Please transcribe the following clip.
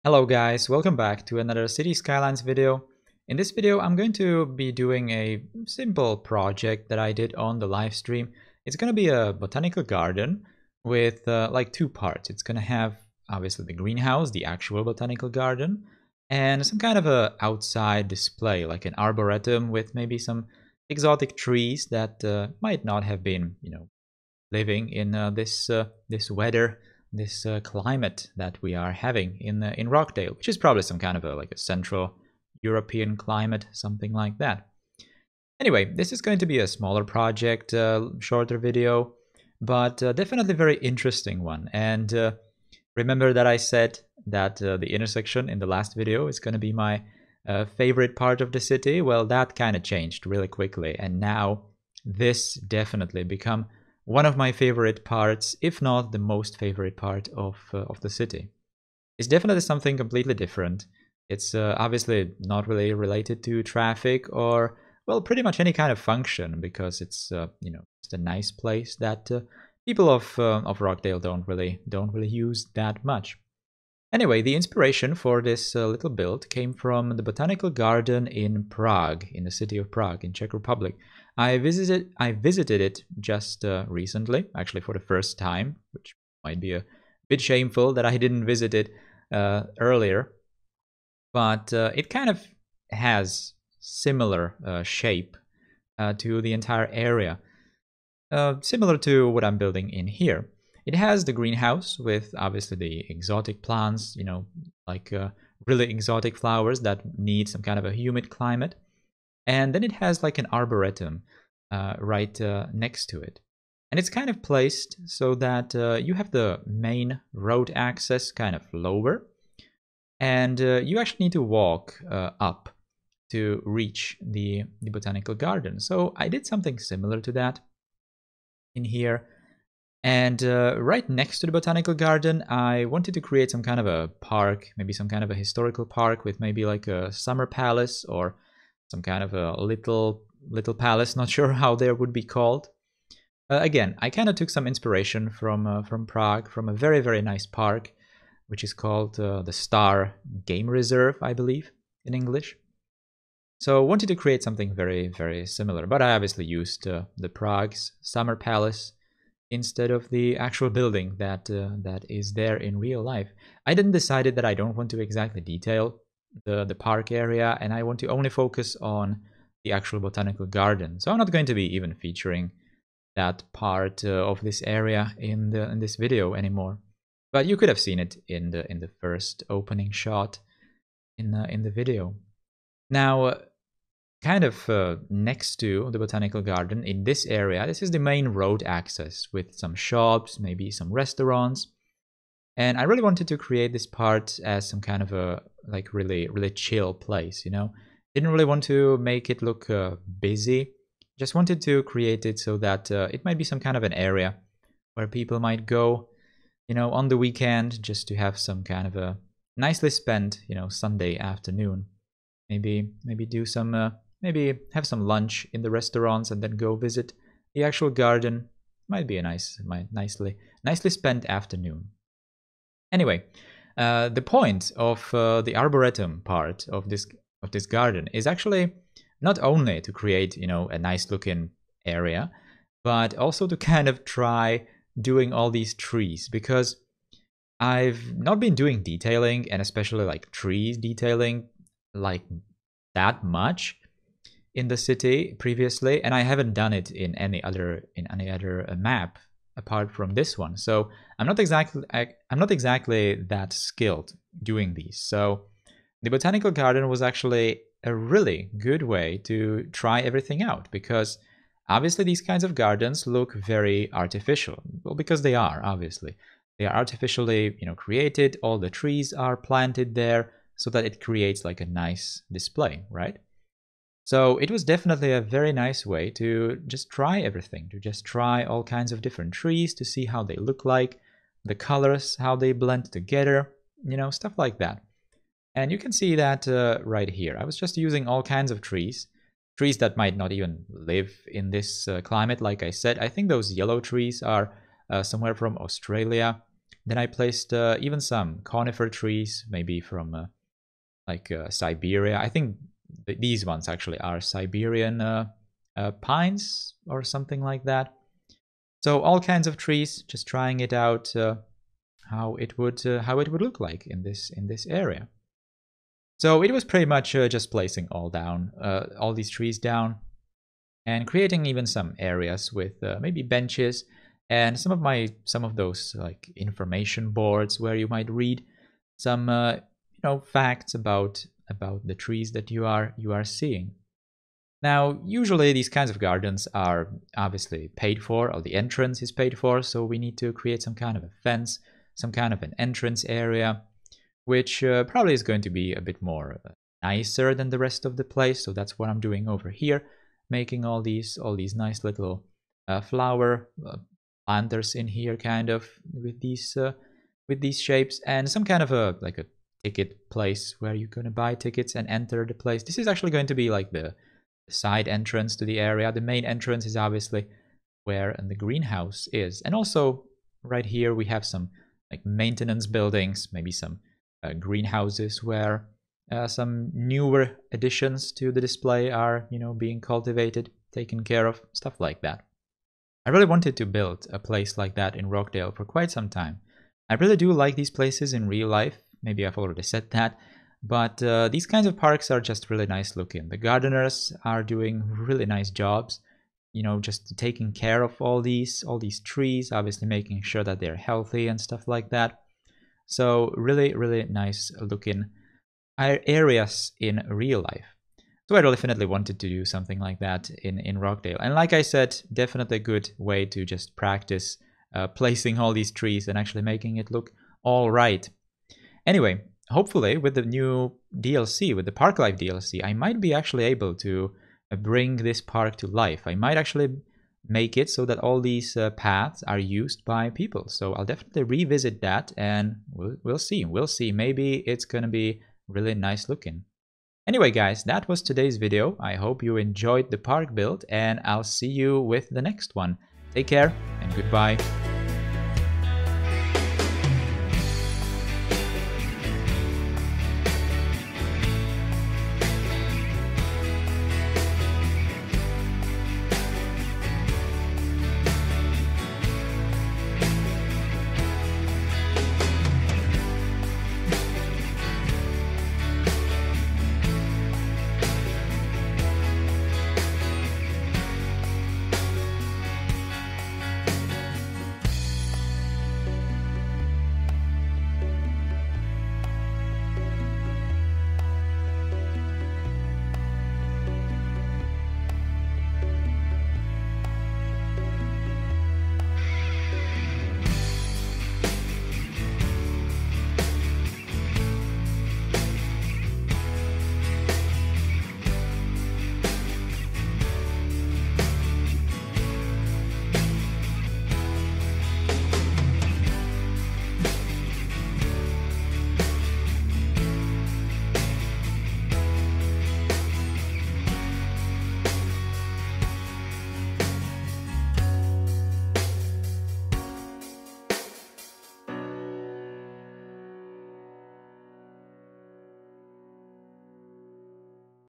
Hello guys, welcome back to another City Skylines video. In this video I'm going to be doing a simple project that I did on the live stream. It's going to be a botanical garden with like two parts. It's going to have obviously the greenhouse, the actual botanical garden, and some kind of a outside display like an arboretum with maybe some exotic trees that might not have been, living in this weather, this climate that we are having in Rockdale, which is probably some kind of like a Central European climate, something like that. Anyway, this is going to be a smaller project, shorter video, but definitely very interesting one. And remember that I said that the intersection in the last video is going to be my favorite part of the city? Well, that kind of changed really quickly, and now this definitely become one of my favorite parts, if not the most favorite part of the city. It's definitely something completely different. It's obviously not really related to traffic or, well, pretty much any kind of function, because it's just a nice place that people of Rockdale don't really use that much. Anyway, the inspiration for this little build came from the Botanical Garden in Prague, in the city of Prague, in Czech Republic. I visited it just recently, actually for the first time, which might be a bit shameful that I didn't visit it earlier. But it kind of has similar shape to the entire area, similar to what I'm building in here. It has the greenhouse with obviously the exotic plants, like really exotic flowers that need some kind of a humid climate. And then it has like an arboretum right next to it. And it's kind of placed so that you have the main road access kind of lower. And you actually need to walk up to reach the botanical garden. So I did something similar to that in here. And right next to the botanical garden, I wanted to create some kind of a park, maybe some kind of a historical park with maybe like a summer palace or some kind of a little palace. Not sure how they would be called. Again, I kind of took some inspiration from Prague, from a very nice park, which is called the Star Game Reserve, I believe, in English. So I wanted to create something very similar, but I obviously used the Prague's summer palace instead of the actual building that is there in real life. I then decided that I don't want to exactly detail the park area, and I want to only focus on the actual botanical garden. So I'm not going to be even featuring that part of this area in this video anymore. But you could have seen it in the first opening shot in the video. Now, kind of next to the botanical garden in this area, this is the main road access with some shops, maybe some restaurants. And I really wanted to create this part as some kind of a like really chill place, Didn't really want to make it look busy. Just wanted to create it so that it might be some kind of an area where people might go, on the weekend, just to have some kind of a nicely spent, Sunday afternoon. Maybe do some maybe have some lunch in the restaurants and then go visit the actual garden. Might be a nicely spent afternoon. Anyway, the point of the arboretum part of this garden is actually not only to create a nice looking area, but also to kind of try doing all these trees, because I've not been doing detailing, and especially like trees detailing, like that much in the city previously, and I haven't done it in any other map apart from this one. So I'm not exactly that skilled doing these. So the botanical garden was actually a really good way to try everything out, because obviously these kinds of gardens look very artificial. Well, because they are, obviously. They are artificially, created. All the trees are planted there so that it creates like a nice display, right? So it was definitely a very nice way to just try everything, to just try all kinds of different trees to see how they look like, the colors, how they blend together, stuff like that. And you can see that right here. I was just using all kinds of trees that might not even live in this climate, like I said. I think those yellow trees are somewhere from Australia. Then I placed even some conifer trees, maybe from Siberia. I think these ones actually are Siberian pines or something like that. So all kinds of trees, just trying it out how it would look like in this area. So it was pretty much just placing all these trees down, and creating even some areas with maybe benches and some of those like information boards where you might read some facts about the trees that you are seeing. Now, usually these kinds of gardens are obviously paid for, or the entrance is paid for, so we need to create some kind of a fence, some kind of an entrance area, which probably is going to be a bit more nicer than the rest of the place. So that's what I'm doing over here, making all these nice little flower planters in here, kind of with these shapes, and some kind of a ticket place where you're gonna buy tickets and enter the place. This is actually going to be like the side entrance to the area. The main entrance is obviously where the greenhouse is, and also right here we have some like maintenance buildings, maybe some greenhouses where some newer additions to the display are being cultivated, taken care of, stuff like that. I really wanted to build a place like that in Rockdale for quite some time. I really do like these places in real life. Maybe I've already said that, but these kinds of parks are just really nice looking. The gardeners are doing really nice jobs, just taking care of all these trees, obviously making sure that they're healthy and stuff like that. So really, really nice looking areas in real life. So I definitely wanted to do something like that in Rockdale. And like I said, definitely a good way to just practice placing all these trees and actually making it look all right. Anyway, hopefully with the new DLC, with the Park Life DLC, I might be actually able to bring this park to life. I might actually make it so that all these paths are used by people. So I'll definitely revisit that, and we'll see. We'll see. Maybe it's gonna be really nice looking. Anyway, guys, that was today's video. I hope you enjoyed the park build, and I'll see you with the next one. Take care and goodbye.